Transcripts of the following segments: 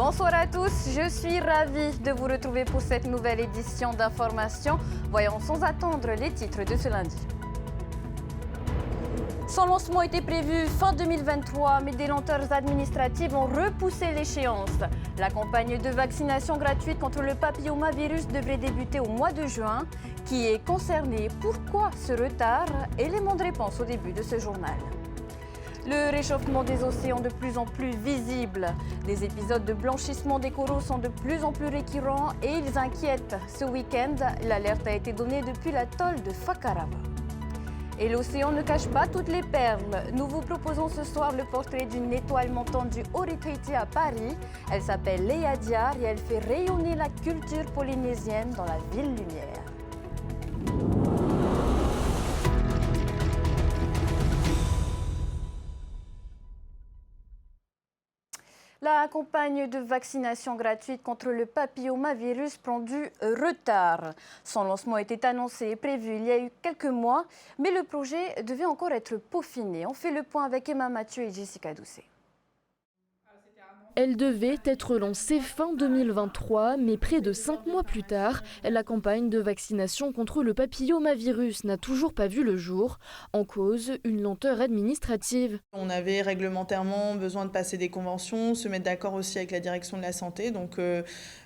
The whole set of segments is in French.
Bonsoir à tous, je suis ravie de vous retrouver pour cette nouvelle édition d'Information. Voyons sans attendre les titres de ce lundi. Son lancement était prévu fin 2023, mais des lenteurs administratives ont repoussé l'échéance. La campagne de vaccination gratuite contre le papillomavirus devrait débuter au mois de juin. Qui est concerné? Pourquoi ce retard? Élément de réponse au début de ce journal. Le réchauffement des océans de plus en plus visible. Des épisodes de blanchissement des coraux sont de plus en plus récurrents et ils inquiètent. Ce week-end, l'alerte a été donnée depuis l'atoll de Fakarava. Et l'océan ne cache pas toutes les perles. Nous vous proposons ce soir le portrait d'une étoile montante du Haut-Tahiti à Paris. Elle s'appelle Léa Diar et elle fait rayonner la culture polynésienne dans la ville lumière. La campagne de vaccination gratuite contre le papillomavirus prend du retard. Son lancement était annoncé et prévu il y a eu quelques mois, mais le projet devait encore être peaufiné. On fait le point avec Emma Mathieu et Jessica Doucet. Elle devait être lancée fin 2023, mais près de 5 mois plus tard, la campagne de vaccination contre le papillomavirus n'a toujours pas vu le jour. En cause, une lenteur administrative. On avait réglementairement besoin de passer des conventions, se mettre d'accord aussi avec la direction de la santé,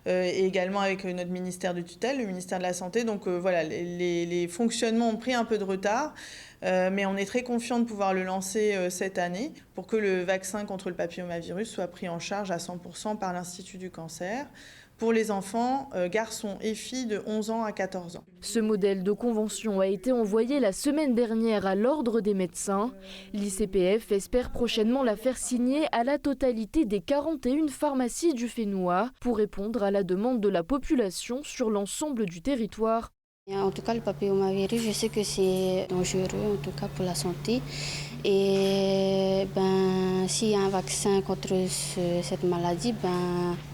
et également avec notre ministère de tutelle, le ministère de la Santé. Donc voilà, les fonctionnements ont pris un peu de retard. Mais on est très confiant de pouvoir le lancer cette année pour que le vaccin contre le papillomavirus soit pris en charge à 100% par l'Institut du cancer pour les enfants, garçons et filles de 11 ans à 14 ans. Ce modèle de convention a été envoyé la semaine dernière à l'Ordre des médecins. L'ICPF espère prochainement la faire signer à la totalité des 41 pharmacies du Fénois pour répondre à la demande de la population sur l'ensemble du territoire. En tout cas, le papillomavirus, je sais que c'est dangereux, en tout cas pour la santé. Et s'il y a un vaccin contre cette maladie,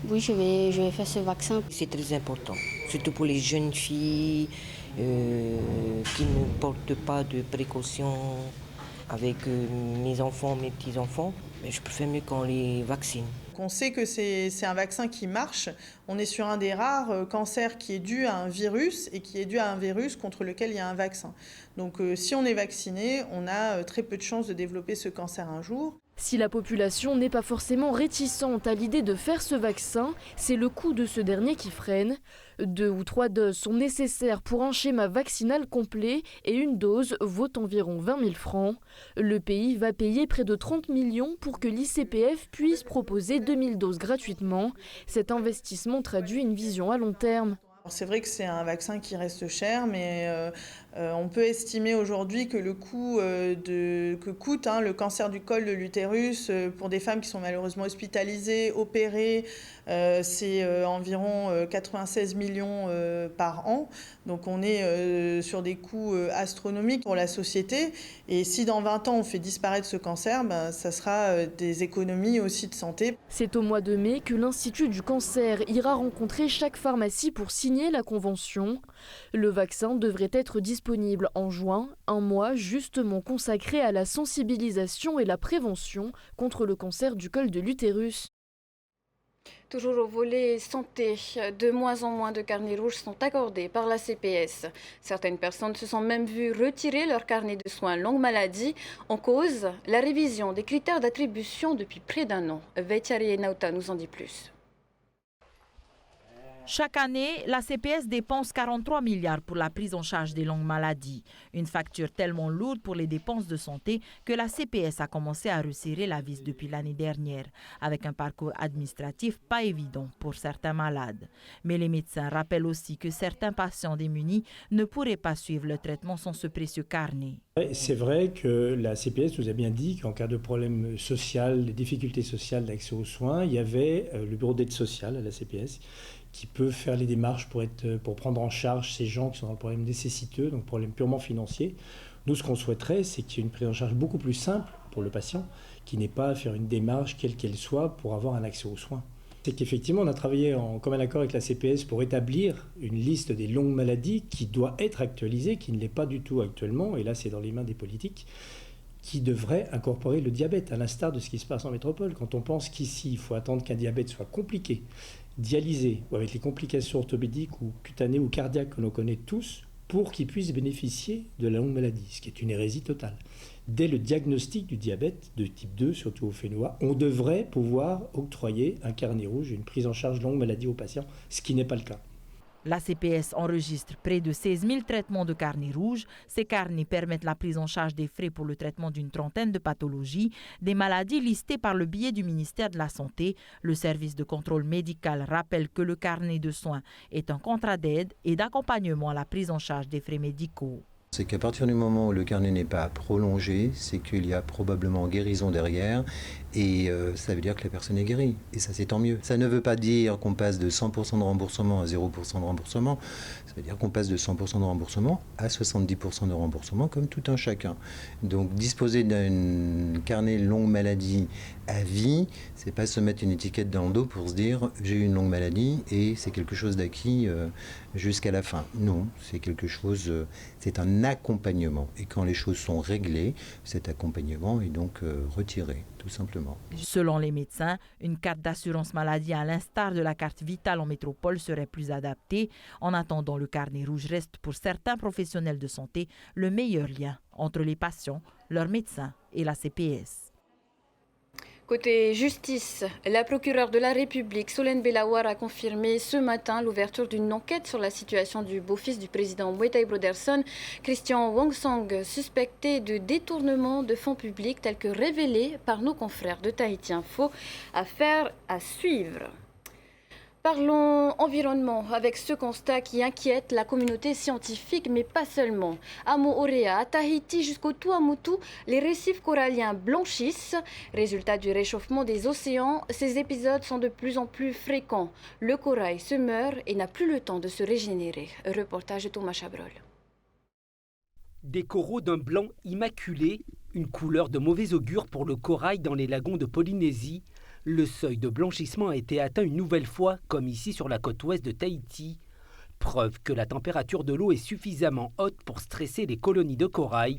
oui, je vais faire ce vaccin. C'est très important, surtout pour les jeunes filles qui ne portent pas de précautions avec mes enfants, mes petits-enfants. Mais je préfère mieux qu'on les vaccine. On sait que c'est un vaccin qui marche. On est sur un des rares cancers qui est dû à un virus et qui est dû à un virus contre lequel il y a un vaccin. Donc si on est vacciné, on a très peu de chances de développer ce cancer un jour. Si la population n'est pas forcément réticente à l'idée de faire ce vaccin, c'est le coût de ce dernier qui freine. 2 ou 3 doses sont nécessaires pour un schéma vaccinal complet et une dose vaut environ 20 000 francs. Le pays va payer près de 30 millions pour que l'ICPF puisse proposer 2000 doses gratuitement. Cet investissement traduit une vision à long terme. C'est vrai que c'est un vaccin qui reste cher, mais on peut estimer aujourd'hui que le coût que coûte le cancer du col de l'utérus pour des femmes qui sont malheureusement hospitalisées, opérées, c'est environ 96 millions par an. Donc on est sur des coûts astronomiques pour la société. Et si dans 20 ans on fait disparaître ce cancer, ça sera des économies aussi de santé. C'est au mois de mai que l'Institut du cancer ira rencontrer chaque pharmacie pour signer la convention. Le vaccin devrait être disponible en juin, un mois justement consacré à la sensibilisation et la prévention contre le cancer du col de l'utérus. Toujours au volet santé, de moins en moins de carnets rouges sont accordés par la CPS. Certaines personnes se sont même vues retirer leur carnet de soins longue maladie. En cause, la révision des critères d'attribution depuis près d'un an. Veitiari Nauta nous en dit plus. Chaque année, la CPS dépense 43 milliards pour la prise en charge des longues maladies. Une facture tellement lourde pour les dépenses de santé que la CPS a commencé à resserrer la vis depuis l'année dernière, avec un parcours administratif pas évident pour certains malades. Mais les médecins rappellent aussi que certains patients démunis ne pourraient pas suivre le traitement sans ce précieux carnet. C'est vrai que la CPS nous a bien dit qu'en cas de problème social, de difficultés sociales d'accès aux soins, il y avait le bureau d'aide sociale à la CPS qui peut faire les démarches pour prendre en charge ces gens qui sont dans le problème nécessiteux, donc problème purement financier. Nous, ce qu'on souhaiterait, c'est qu'il y ait une prise en charge beaucoup plus simple pour le patient, qui n'ait pas à faire une démarche, quelle qu'elle soit, pour avoir un accès aux soins. C'est qu'effectivement, on a travaillé en commun accord avec la CPS pour établir une liste des longues maladies qui doit être actualisée, qui ne l'est pas du tout actuellement, et là, c'est dans les mains des politiques. qui devrait incorporer le diabète, à l'instar de ce qui se passe en métropole. Quand on pense qu'ici, il faut attendre qu'un diabète soit compliqué, dialysé, ou avec les complications orthopédiques ou cutanées ou cardiaques que l'on connaît tous, pour qu'il puisse bénéficier de la longue maladie, ce qui est une hérésie totale. Dès le diagnostic du diabète de type 2, surtout au Fénois, on devrait pouvoir octroyer un carnet rouge, une prise en charge longue maladie aux patients, ce qui n'est pas le cas. La CPS enregistre près de 16 000 traitements de carnet rouge. Ces carnets permettent la prise en charge des frais pour le traitement d'une trentaine de pathologies, des maladies listées par le biais du ministère de la Santé. Le service de contrôle médical rappelle que le carnet de soins est un contrat d'aide et d'accompagnement à la prise en charge des frais médicaux. C'est qu'à partir du moment où le carnet n'est pas prolongé, c'est qu'il y a probablement guérison derrière et ça veut dire que la personne est guérie. Et ça, c'est tant mieux. Ça ne veut pas dire qu'on passe de 100% de remboursement à 0% de remboursement. Ça veut dire qu'on passe de 100% de remboursement à 70% de remboursement comme tout un chacun. Donc disposer d'un carnet longue maladie à vie, c'est pas se mettre une étiquette dans le dos pour se dire j'ai eu une longue maladie et c'est quelque chose d'acquis jusqu'à la fin. Non, c'est quelque chose, c'est un accompagnement. Et quand les choses sont réglées, cet accompagnement est donc retiré, tout simplement. Selon les médecins, une carte d'assurance maladie à l'instar de la carte vitale en métropole serait plus adaptée. En attendant, le carnet rouge reste pour certains professionnels de santé le meilleur lien entre les patients, leurs médecins et la CPS. Côté justice, la procureure de la République, Solène Belawar, a confirmé ce matin l'ouverture d'une enquête sur la situation du beau-fils du président Moetai Broderson, Christian Wongsong, suspecté de détournement de fonds publics tel que révélé par nos confrères de Tahiti Info. Affaire à suivre. Parlons environnement avec ce constat qui inquiète la communauté scientifique, mais pas seulement. À Moorea, à Tahiti jusqu'au Tuamotu, les récifs coralliens blanchissent. Résultat du réchauffement des océans, ces épisodes sont de plus en plus fréquents. Le corail se meurt et n'a plus le temps de se régénérer. Reportage de Thomas Chabrol. Des coraux d'un blanc immaculé, une couleur de mauvais augure pour le corail dans les lagons de Polynésie. Le seuil de blanchissement a été atteint une nouvelle fois, comme ici sur la côte ouest de Tahiti. Preuve que la température de l'eau est suffisamment haute pour stresser les colonies de corail.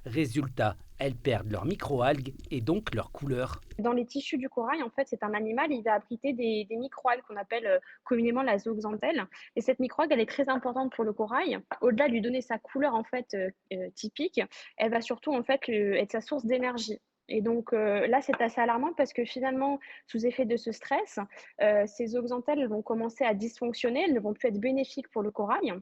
Résultat, elles perdent leurs microalgues et donc leur couleur. Dans les tissus du corail, en fait, c'est un animal, il va abriter des microalgues qu'on appelle communément la zooxanthelle. Et cette microalgue, elle est très importante pour le corail. Au-delà de lui donner sa couleur en fait typique, elle va surtout en fait être sa source d'énergie. Et donc là, c'est assez alarmant parce que finalement, sous effet de ce stress, ces zooxanthelles vont commencer à dysfonctionner, elles ne vont plus être bénéfiques pour le corail.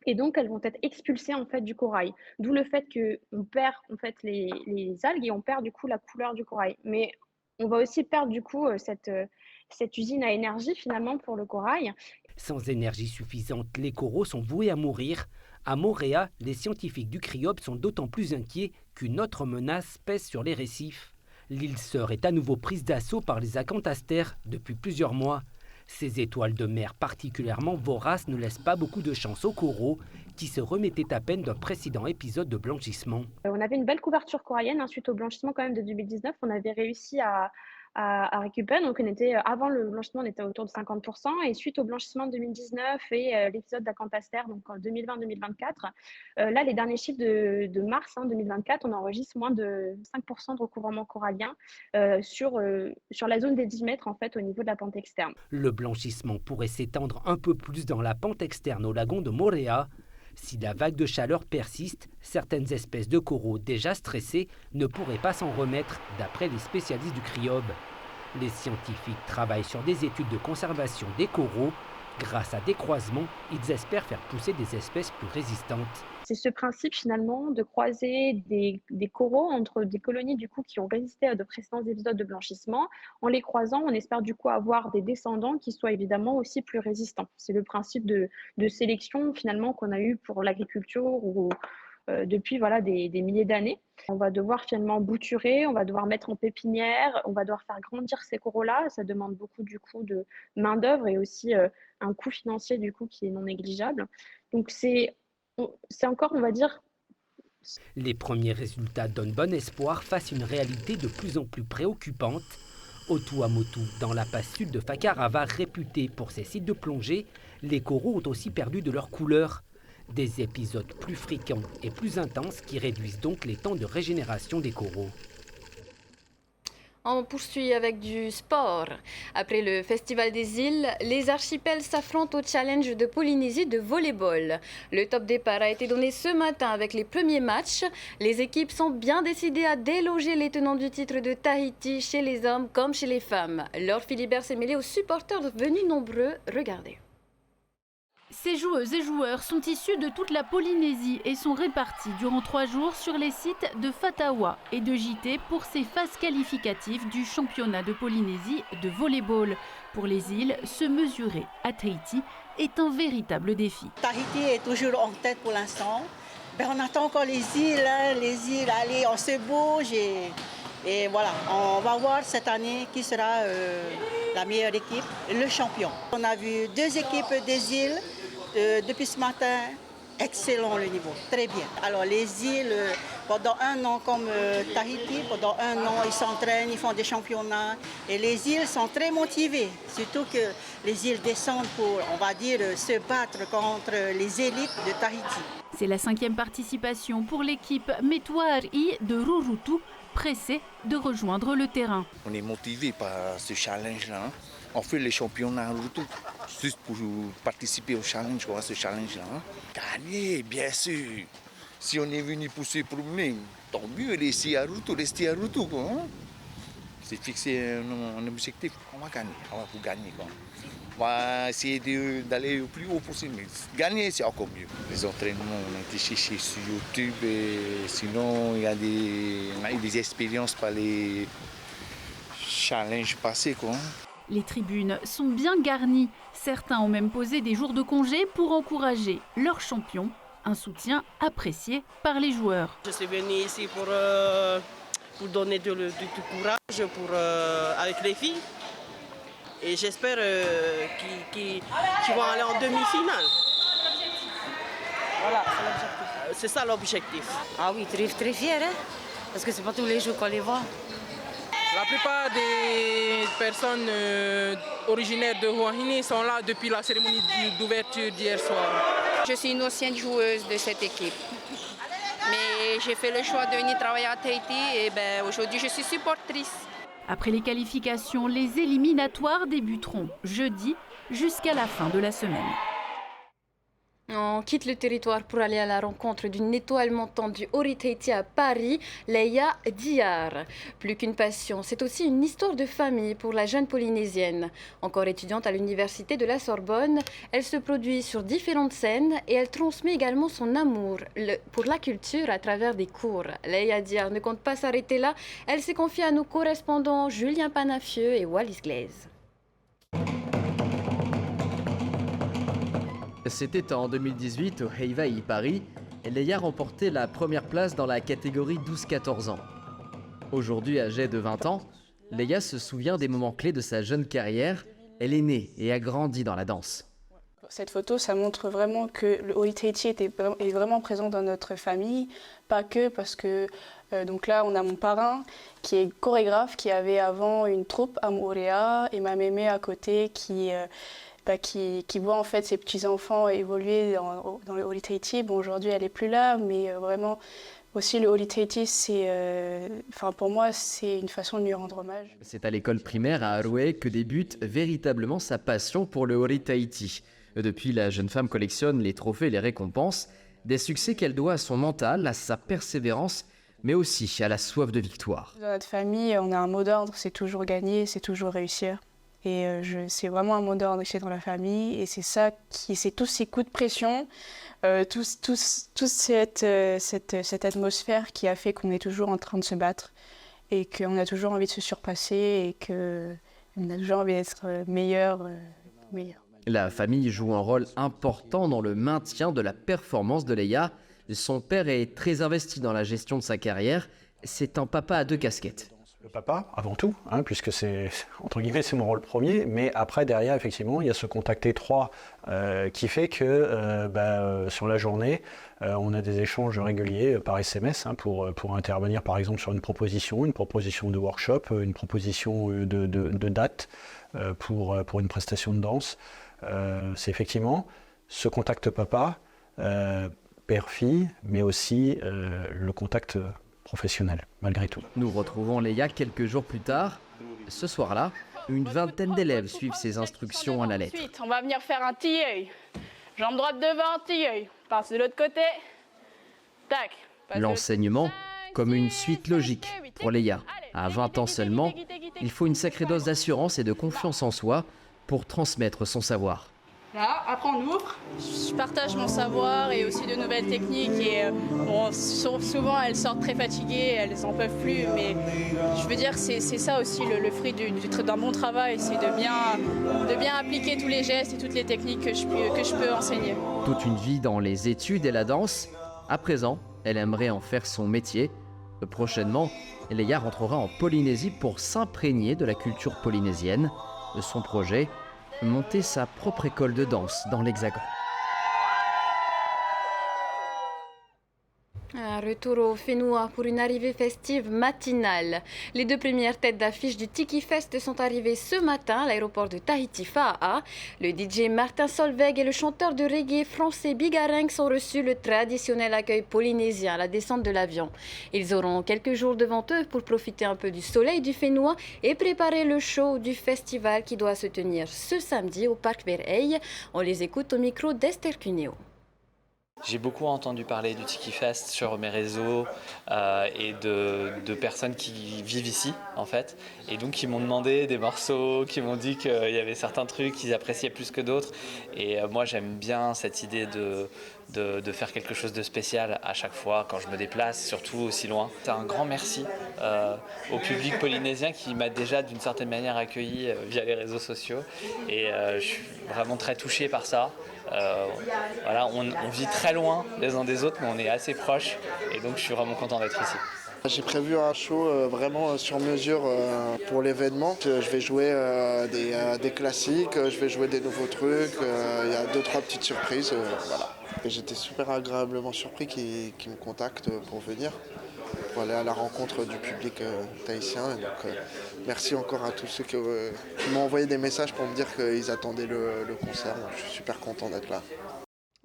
Et donc, elles vont être expulsées en fait du corail. D'où le fait qu'on perd en fait les algues et on perd du coup la couleur du corail. Mais on va aussi perdre du coup cette usine à énergie finalement pour le corail. Sans énergie suffisante, les coraux sont voués à mourir. À Moorea, les scientifiques du CRIOP sont d'autant plus inquiets qu'une autre menace pèse sur les récifs. L'île Sœur est à nouveau prise d'assaut par les acantastères depuis plusieurs mois. Ces étoiles de mer particulièrement voraces ne laissent pas beaucoup de chance aux coraux qui se remettaient à peine d'un précédent épisode de blanchissement. On avait une belle couverture corallienne suite au blanchissement quand même de 2019. On avait réussi à récupérer. Donc, avant le blanchissement, on était autour de 50%. Et suite au blanchissement de 2019 et l'épisode d'Acantaster, donc en 2020-2024, là, les derniers chiffres de mars 2024, on enregistre moins de 5% de recouvrement corallien sur la zone des 10 mètres, en fait, au niveau de la pente externe. Le blanchissement pourrait s'étendre un peu plus dans la pente externe au lagon de Moorea. Si la vague de chaleur persiste, certaines espèces de coraux déjà stressés ne pourraient pas s'en remettre, d'après les spécialistes du CRIOB. Les scientifiques travaillent sur des études de conservation des coraux. Grâce à des croisements, ils espèrent faire pousser des espèces plus résistantes. C'est ce principe finalement de croiser des coraux entre des colonies du coup qui ont résisté à de précédents épisodes de blanchissement. En les croisant, on espère du coup avoir des descendants qui soient évidemment aussi plus résistants. C'est le principe de sélection finalement qu'on a eu pour l'agriculture ou depuis des milliers d'années. On va devoir finalement bouturer, on va devoir mettre en pépinière, on va devoir faire grandir ces coraux-là. Ça demande beaucoup du coup de main-d'œuvre et aussi un coût financier du coup qui est non négligeable. Donc c'est encore, on va dire... Les premiers résultats donnent bon espoir face à une réalité de plus en plus préoccupante. Au Tuamotu, dans la passe sud de Fakarava, réputée pour ses sites de plongée, les coraux ont aussi perdu de leur couleur. Des épisodes plus fréquents et plus intenses qui réduisent donc les temps de régénération des coraux. On poursuit avec du sport. Après le Festival des îles, les archipels s'affrontent au challenge de Polynésie de volley-ball. Le top départ a été donné ce matin avec les premiers matchs. Les équipes sont bien décidées à déloger les tenants du titre de Tahiti chez les hommes comme chez les femmes. Laure Philibert s'est mêlée aux supporters venus nombreux. Regardez. Ces joueuses et joueurs sont issus de toute la Polynésie et sont répartis durant 3 jours sur les sites de Fatawa et de JT pour ces phases qualificatives du championnat de Polynésie de volley-ball. Pour les îles, se mesurer à Tahiti est un véritable défi. Tahiti est toujours en tête pour l'instant. On attend encore les îles, allez, on se bouge et voilà, on va voir cette année qui sera la meilleure équipe, le champion. On a vu 2 équipes des îles depuis ce matin, excellent le niveau, très bien. Alors les îles, pendant 1 an comme Tahiti, pendant 1 an ils s'entraînent, ils font des championnats et les îles sont très motivées, surtout que les îles descendent pour, on va dire, se battre contre les élites de Tahiti. C'est la 5e participation pour l'équipe Metuari de Rurutu, pressée de rejoindre le terrain. On est motivé par ce challenge-là. On fait les championnats Rurutu juste pour participer au challenge, ce challenge-là. Gagner, bien sûr. Si on est venu pour se promener, tant mieux, rester à Rurutu. C'est fixé un objectif, on va gagner, on va gagner. On va essayer d'aller au plus haut possible, mais gagner c'est encore mieux. Les entraînements, on a été chercher sur YouTube, et sinon on a eu des expériences par les challenges passés. Les tribunes sont bien garnies. Certains ont même posé des jours de congé pour encourager leurs champions. Un soutien apprécié par les joueurs. Je suis venu ici pour donner du courage avec les filles. Et j'espère qu'ils vont aller en demi-finale. Voilà, c'est ça l'objectif. Ah oui, très fier, hein, parce que c'est pas tous les jours qu'on les voit. La plupart des personnes originaires de Huahine sont là depuis la cérémonie d'ouverture d'hier soir. Je suis une ancienne joueuse de cette équipe. Mais j'ai fait le choix de venir travailler à Tahiti et aujourd'hui je suis supportrice. Après les qualifications, les éliminatoires débuteront jeudi jusqu'à la fin de la semaine. On quitte le territoire pour aller à la rencontre d'une étoile montante du Ori Tahiti à Paris, Leia Diar. Plus qu'une passion, c'est aussi une histoire de famille pour la jeune Polynésienne. Encore étudiante à l'université de la Sorbonne, elle se produit sur différentes scènes et elle transmet également son amour pour la culture à travers des cours. Leia Diar ne compte pas s'arrêter là, elle s'est confiée à nos correspondants Julien Panafieux et Wallis Glaise. C'était en 2018 au Heivaï Paris, et Leia remportait la première place dans la catégorie 12-14 ans. Aujourd'hui âgée de 20 ans, Leia se souvient des moments clés de sa jeune carrière. Elle est née et a grandi dans la danse. Cette photo, ça montre vraiment que le Ori Tahiti est vraiment présent dans notre famille, pas que parce que donc là on a mon parrain qui est chorégraphe, qui avait avant une troupe à Moorea, et ma mémé à côté qui voit en fait ses petits-enfants évoluer dans le Ori Tahiti. Bon, aujourd'hui, elle n'est plus là, mais vraiment, aussi le Ori Tahiti, pour moi, c'est une façon de lui rendre hommage. C'est à l'école primaire à Arouet que débute véritablement sa passion pour le Ori Tahiti. Depuis, la jeune femme collectionne les trophées et les récompenses, des succès qu'elle doit à son mental, à sa persévérance, mais aussi à la soif de victoire. Dans notre famille, on a un mot d'ordre, c'est toujours gagner, c'est toujours réussir. Et c'est vraiment un mot d'ordre chez dans la famille, et c'est ça c'est tous ces coups de pression, toute cette atmosphère qui a fait qu'on est toujours en train de se battre et qu'on a toujours envie de se surpasser et qu'on a toujours envie d'être meilleur. La famille joue un rôle important dans le maintien de la performance de Leia. Son père est très investi dans la gestion de sa carrière. C'est un papa à 2 casquettes. Le papa, avant tout, puisque c'est, entre guillemets, c'est mon rôle premier, mais après, derrière, effectivement, il y a ce contact étroit qui fait que sur la journée, on a des échanges réguliers par SMS pour intervenir, par exemple, sur une proposition de workshop, une proposition de date pour une prestation de danse. C'est effectivement ce contact papa, père-fille, mais aussi le contact professionnel, malgré tout. Nous retrouvons Leia quelques jours plus tard. Ce soir-là, une vingtaine d'élèves suivent ses instructions à la lettre. Ensuite, on va venir faire un tilleul. Jambe droite devant, tilleul. Passe de l'autre côté. Tac. L'enseignement comme une suite logique pour Leia. À 20 ans seulement, il faut une sacrée dose d'assurance et de confiance en soi pour transmettre son savoir. Là, après on ouvre. Je partage mon savoir et aussi de nouvelles techniques. Et bon, souvent elles sortent très fatiguées, elles n'en peuvent plus. Mais je veux dire, c'est ça aussi le fruit d'un bon travail, c'est de bien appliquer tous les gestes et toutes les techniques que je peux enseigner. Toute une vie dans les études et la danse. À présent, elle aimerait en faire son métier. Prochainement, Leia rentrera en Polynésie pour s'imprégner de la culture polynésienne. Son projet, monter sa propre école de danse dans l'Hexagone. Un retour au Whenua pour une arrivée festive matinale. Les 2 premières têtes d'affiche du Tiki Fest sont arrivées ce matin à l'aéroport de Tahiti-Faa'a. Le DJ Martin Solveig et le chanteur de reggae français Bigareng ont reçu le traditionnel accueil polynésien à la descente de l'avion. Ils auront quelques jours devant eux pour profiter un peu du soleil du Whenua et préparer le show du festival qui doit se tenir ce samedi au Parc Verheij. On les écoute au micro d'Esther Cuneo. J'ai beaucoup entendu parler du Tiki Fest sur mes réseaux et de personnes qui vivent ici en fait, et donc qui m'ont demandé des morceaux, qui m'ont dit qu'il y avait certains trucs qu'ils appréciaient plus que d'autres, et moi j'aime bien cette idée de faire quelque chose de spécial à chaque fois quand je me déplace, surtout aussi loin. C'est un grand merci au public polynésien qui m'a déjà d'une certaine manière accueilli via les réseaux sociaux, et je suis vraiment très touché par ça. Voilà, on vit très loin les uns des autres, mais on est assez proches, et donc je suis vraiment content d'être ici. J'ai prévu un show vraiment sur mesure pour l'événement. Je vais jouer des classiques, je vais jouer des nouveaux trucs, il y a 2-3 petites surprises. Voilà. Et j'étais super agréablement surpris qu'ils me contactent pour venir, pour aller à la rencontre du public tahitien. Et donc, merci encore à tous ceux qui m'ont envoyé des messages pour me dire qu'ils attendaient le concert. Donc, je suis super content d'être là.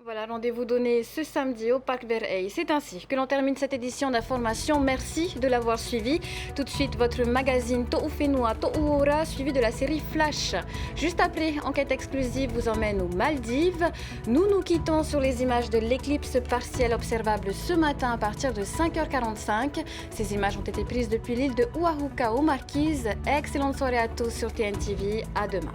Voilà, rendez-vous donné ce samedi au Parc Verheij. C'est ainsi que l'on termine cette édition d'information. Merci de l'avoir suivi. Tout de suite, votre magazine To'u Whenua To'u suivi de la série Flash. Juste après, Enquête exclusive vous emmène aux Maldives. Nous nous quittons sur les images de l'éclipse partielle observable ce matin à partir de 5h45. Ces images ont été prises depuis l'île de Oahuka aux Marquises. Excellente soirée à tous sur TNTV. À demain.